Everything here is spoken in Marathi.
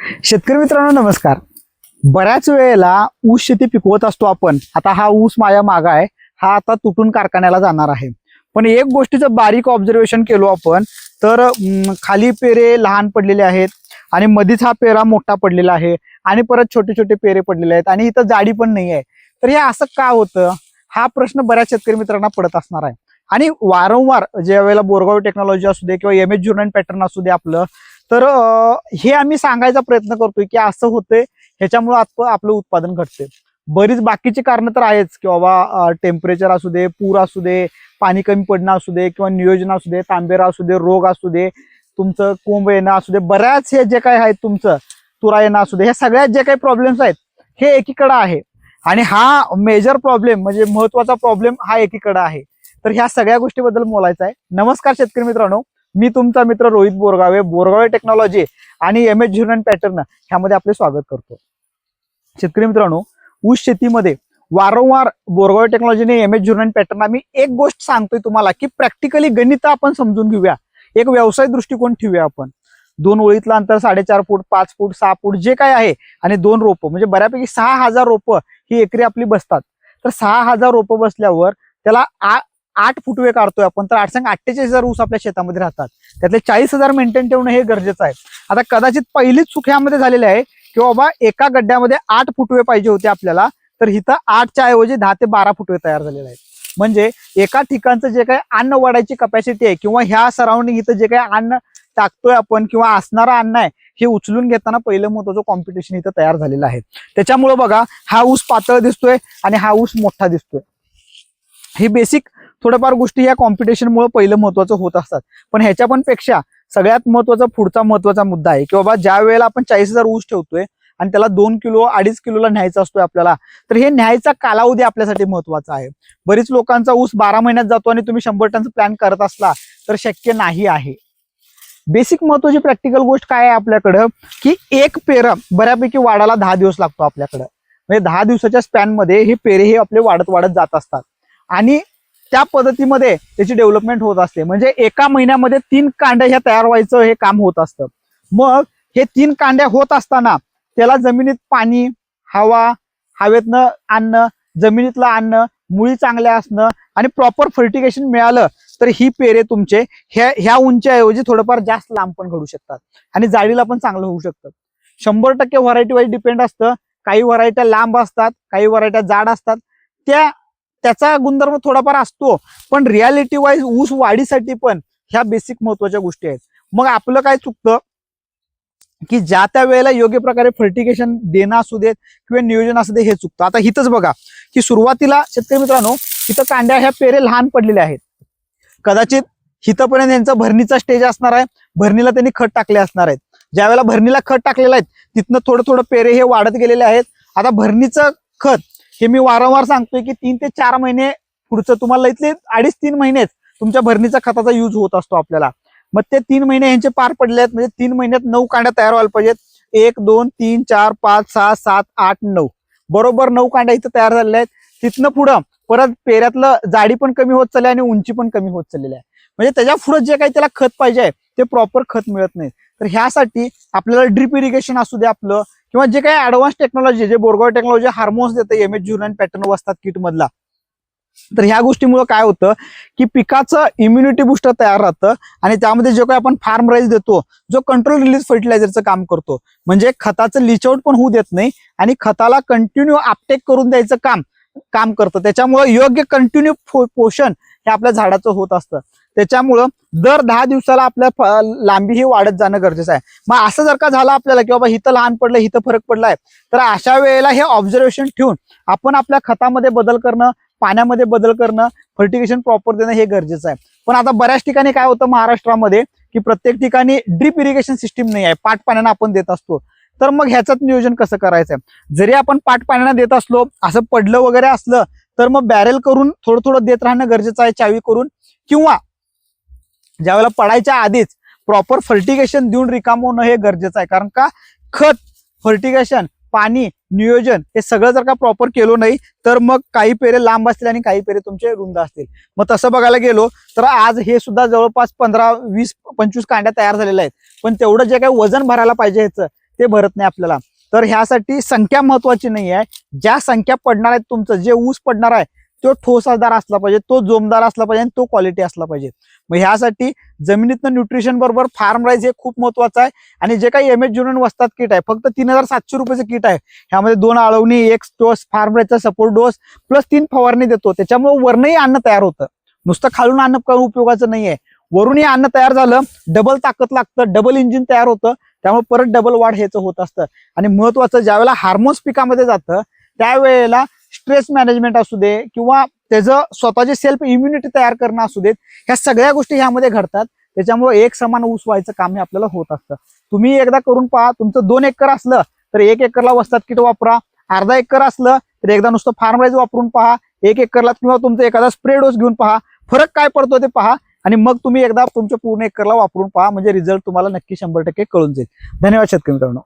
शेतकरी मित्रांनो नमस्कार. बऱ्याच वेळेला ऊस शेती पिकवत असतो आपण. आता हा ऊस माझ्या मागा आहे, हा आता तुटून कारखान्याला जाणार आहे. पण एक गोष्टीचं बारीक ऑब्झर्वेशन केलो आपण तर खाली पेरे लहान पडलेले आहेत आणि मधीच हा पेरा मोठा पडलेला आहे आणि परत छोटे छोटे पेरे पडलेले आहेत आणि इथं जाडी पण नाही आहे. तर हे असं का होतं, हा प्रश्न बऱ्याच शेतकरी मित्रांना पडत असणार आहे. आणि वारंवार ज्या वेळेला बोरगाव टेक्नॉलॉजी असू दे किंवा एम एच झुरन पॅटर्न असू दे आपलं, तर हे आम्ही सांगायचा प्रयत्न करतोय की असं होतंय, ह्याच्यामुळे आपलं उत्पादन घटते. बरीच बाकीची कारणं तर आहेच की बाबा टेम्परेचर असू दे, पूर असू दे, पाणी कमी पडणं असू दे किंवा नियोजन असू दे, तांबेरा असू दे, रोग असू दे, तुमचं कोंब येणं असू दे, बऱ्याच हे जे काही आहेत तुमचं तुरा येणं असू दे, हे सगळ्यात जे काही प्रॉब्लेम्स आहेत हे एकीकडे आहे. आणि हा मेजर प्रॉब्लेम म्हणजे महत्वाचा प्रॉब्लेम हा एकीकडे आहे. तर ह्या सगळ्या गोष्टीबद्दल बोलायचं आहे. नमस्कार शेतकरी मित्रांनो, मी तुमचा मित्र रोहित बोरगावे, बोरगावे टेक्नॉलॉजी आणि एम एच झुरन पॅटर्न ह्यामध्ये आपले स्वागत करतो. शेतकरी मित्रांनो, ऊस शेतीमध्ये वारंवार बोरगावे टेक्नॉलॉजीने एम एच झुरन पॅटर्न आम्ही एक गोष्ट सांगतोय तुम्हाला की प्रॅक्टिकली गणित आपण समजून घेऊया, एक व्यवसाय दृष्टिकोन ठेवूया आपण. 2 ओळीतलं अंतर 4.5 फूट, 5 फूट, 6 फूट जे काय आहे आणि 2 रोपं म्हणजे बऱ्यापैकी 6,000 रोपं ही एकरी आपली बसतात. तर 6,000 रोपं बसल्यावर त्याला 8 फुटवे काढतोय आपण, तर 48,000 ऊस आपल्या शेतामध्ये राहतात. त्यातले 40,000 मेंटेन ठेवणं हे गरजेचं आहे. आता कदाचित पहिलीच चूक ह्यामध्ये झालेली आहे की बाबा एका गड्ड्यामध्ये 8 फुटवे पाहिजे होते आपल्याला, तर इथं 8च्या ऐवजी 10 ते 12 फुटवे तयार झालेले आहेत. म्हणजे एका ठिकाणचं जे काही अन्न वाढायची कपॅसिटी आहे किंवा ह्या सराउंडिंग इथं जे काही अन्न टाकतोय आपण किंवा असणारा अन्न आहे हे उचलून घेताना पहिलं महत्वाचं कॉम्पिटिशन इथं तयार झालेलं आहे. त्याच्यामुळे बघा हा ऊस पातळ दिसतोय आणि हा ऊस मोठा दिसतोय. ही बेसिक थोडंफार गोष्टी या कॉम्पिटिशनमुळे पहिलं महत्वाचं होत असतात. पण ह्याच्या पण पेक्षा सगळ्यात महत्वाचा पुढचा महत्वाचा मुद्दा आहे की बाबा ज्या वेळेला आपण 40,000 ऊस ठेवतोय आणि त्याला 2 किलो 2.5 किलोला न्यायचा असतोय आपल्याला, तर हे न्यायचा कालावधी आपल्यासाठी महत्वाचा आहे. बरीच लोकांचा ऊस 12 महिन्यात जातो आणि तुम्ही 100 टनचा प्लॅन करत असला तर शक्य नाही आहे. बेसिक महत्वाची प्रॅक्टिकल गोष्ट काय आहे आपल्याकडं की एक पेरा बऱ्यापैकी वाढायला 10 दिवस लागतो आपल्याकडं. म्हणजे 10 दिवसाच्या स्पॅन मध्ये हे पेरे हे आपले वाढत वाढत जात असतात आणि त्या पद्धतीमध्ये त्याची डेव्हलपमेंट होत असते. म्हणजे एका महिन्यामध्ये 3 कांड्या ह्या तयार व्हायचं हे काम होत असतं. मग हे 3 कांड्या होत असताना त्याला जमिनीत पाणी, हवा, हवेतनं अन्न, जमिनीतलं अन्न, मुळी चांगल्या असणं आणि प्रॉपर फर्टिगेशन मिळालं तर ही पेरे तुमचे ह्या उंचीऐवजी थोडंफार जास्त लांब पण घडू शकतात आणि जाळीला पण चांगलं होऊ शकतं. 100% व्हरायटी वाईज डिपेंड असतं. काही व्हरायट्या लांब असतात, काही व्हरायट्या जाड असतात. त्याचा गुणधर्म थोडाफार असतो, पण रियालिटी वाईज ऊस वाढीसाठी पण ह्या बेसिक महत्वाच्या गोष्टी आहेत. मग आपलं काय चुकतं की ज्या त्या वेळेला योग्य प्रकारे फर्टिगेशन देणं असू देत किंवा नियोजन असू दे हे चुकतं. आता इथंच बघा की सुरुवातीला शेतकरी मित्रांनो इथं कांड्या ह्या पेरे लहान पडलेल्या आहेत. कदाचित हिथपर्यंत यांचा भरणीचा स्टेज असणार आहे, भरणीला त्यांनी खत टाकले असणार आहेत. ज्या वेळेला भरणीला खत टाकलेलं आहे तिथनं थोडं थोडं पेरे हे वाढत गेलेले आहेत. आता भरणीचं खत हे मी वारंवार सांगतोय की 3 ते 4 महिने पुढचं तुम्हाला इथले 2.5-3 महिनेच तुमच्या भरणीचा खताचा यूज होत असतो आपल्याला. मग ते 3 महिने यांचे पार पडले आहेत, म्हणजे 3 महिन्यात 9 कांड्या तयार व्हायला पाहिजेत. 1 2 3 4 5 6 7 8 9 बरोबर 9 कांड्या इथं तयार झालेल्या आहेत. तिथनं पुढं परत पेऱ्यातलं जाडी पण कमी होत चालली आणि उंची पण कमी होत चाललेली आहे. म्हणजे त्याच्या पुढे जे काही त्याला खत पाहिजे ते प्रॉपर खत मिळत नाही. तर ह्यासाठी आपल्याला ड्रिप इरिगेशन असू दे आपलं किंवा जे काही ऍडव्हान्स टेक्नॉलॉजी जे बोरगाव टेक्नॉलॉजी हार्मोन्स देते एम एच झुरन पॅटर्न वस्तात किट मधला, तर ह्या गोष्टीमुळे काय होतं की पिकाचं इम्युनिटी बुस्टर तयार राहतं आणि त्यामध्ये जो काही आपण फार्म राईज देतो जो कंट्रोल रिलीज फर्टिलायझरचं काम करतो, म्हणजे खताचं लिच आउट पण होऊ देत नाही आणि खताला कंटिन्यू अपटेक करून द्यायचं काम करतं. त्याच्यामुळे योग्य कंटिन्यू पोषण हे आपल्या झाडाचं होत असतं. त्याच्यामुळं दर 10 दिवसाला आपल्या लांबी ही वाढत जाणं गरजेचं आहे. मग असं जर का झालं आपल्याला की बाबा हिथं लहान पडलं हिथं फरक पडलाय, तर अशा वेळेला हे ऑब्झर्वेशन ठेवून आपण आपल्या खतामध्ये बदल करणं, पाण्यामध्ये बदल करणं, फर्टिगेशन प्रॉपर देणं हे गरजेचं आहे. पण आता बऱ्याच ठिकाणी काय होतं महाराष्ट्रामध्ये की प्रत्येक ठिकाणी ड्रिप इरिगेशन सिस्टीम नाही आहे, पाट पाण्यानं आपण देत असतो. तर मग ह्याचं नियोजन कसं करायचं आहे? जरी आपण पाट पाण्यानं देत असलो, असं पडलं वगैरे असलं तर मग बॅरेल करून थोडं थोडं देत राहणं गरजेचं आहे, चावी करून, किंवा ज्यावेळेला पडायच्या आधीच प्रॉपर फर्टिगेशन देऊन रिकाम होणं हे गरजेचं आहे. कारण का खत, फर्टिगेशन, पाणी, नियोजन हे सगळं जर का प्रॉपर केलं नाही तर मग काही पेरे लांब असतील आणि काही पेरे तुमचे रुंद असतील. मग तसं बघायला गेलो तर आज हे सुद्धा जवळपास 15 20 25 कांड्या तयार झालेल्या आहेत, पण तेवढं जे काही वजन भरायला पाहिजे ह्याचं ते भरत नाही आपल्याला. तर ह्यासाठी संख्या महत्वाची नाही आहे. ज्या संख्या पडणार आहेत तुमचं जे ऊस पडणार आहे तो ठोसदार असला पाहिजे, तो जोमदार असला पाहिजे आणि तो क्वालिटी असला पाहिजे. मग ह्यासाठी जमिनीतनं न्यूट्रिशन बरोबर फार्म राईज हे खूप महत्वाचं आहे. आणि जे काही MS जुनन वस्तात किट आहे फक्त 3700 रुपयाचं किट आहे. ह्यामध्ये 2 आळवणी, 1 डोस फार्म राईजचा सपोर्ट डोस प्लस 3 फवारणी देतो. त्याच्यामुळे वरनही अन्न तयार होतं. नुसतं खालून अन्न उपयोगाचं नाहीये, वरूनही अन्न तयार झालं, डबल ताकद लागतं, डबल इंजिन तयार होतं. त्यामुळे परत डबल वाढ ह्याचं होत असतं. आणि महत्वाचं ज्यावेळेला हार्मोन्स पिकामध्ये जातं त्यावेळेला स्ट्रेस मॅनेजमेंट असू दे किंवा त्याचं स्वतःची सेल्फ इम्युनिटी तयार करणं असू देत, ह्या सगळ्या गोष्टी ह्यामध्ये घडतात. त्याच्यामुळे एक समान ऊस व्हायचं काम हे आपल्याला होत असतं. तुम्ही एकदा करून पहा. तुमचं 2 एकर असलं तर 1 एकरला वस्तात किट वापरा. अर्धा एकर असलं तर एकदा नुसतं फार्म राईज वापरून पहा. 1 एकरला किंवा तुमचा एखादा स्प्रे डोस घेऊन पहा. फरक काय पडतो ते पहा आणि मग तुम्ही एकदा तुमच्या पूर्ण एकरला वापरून पहा. म्हणजे रिझल्ट तुम्हाला नक्की 100% कळून जाईल. धन्यवाद शेतकरी मित्रांनो.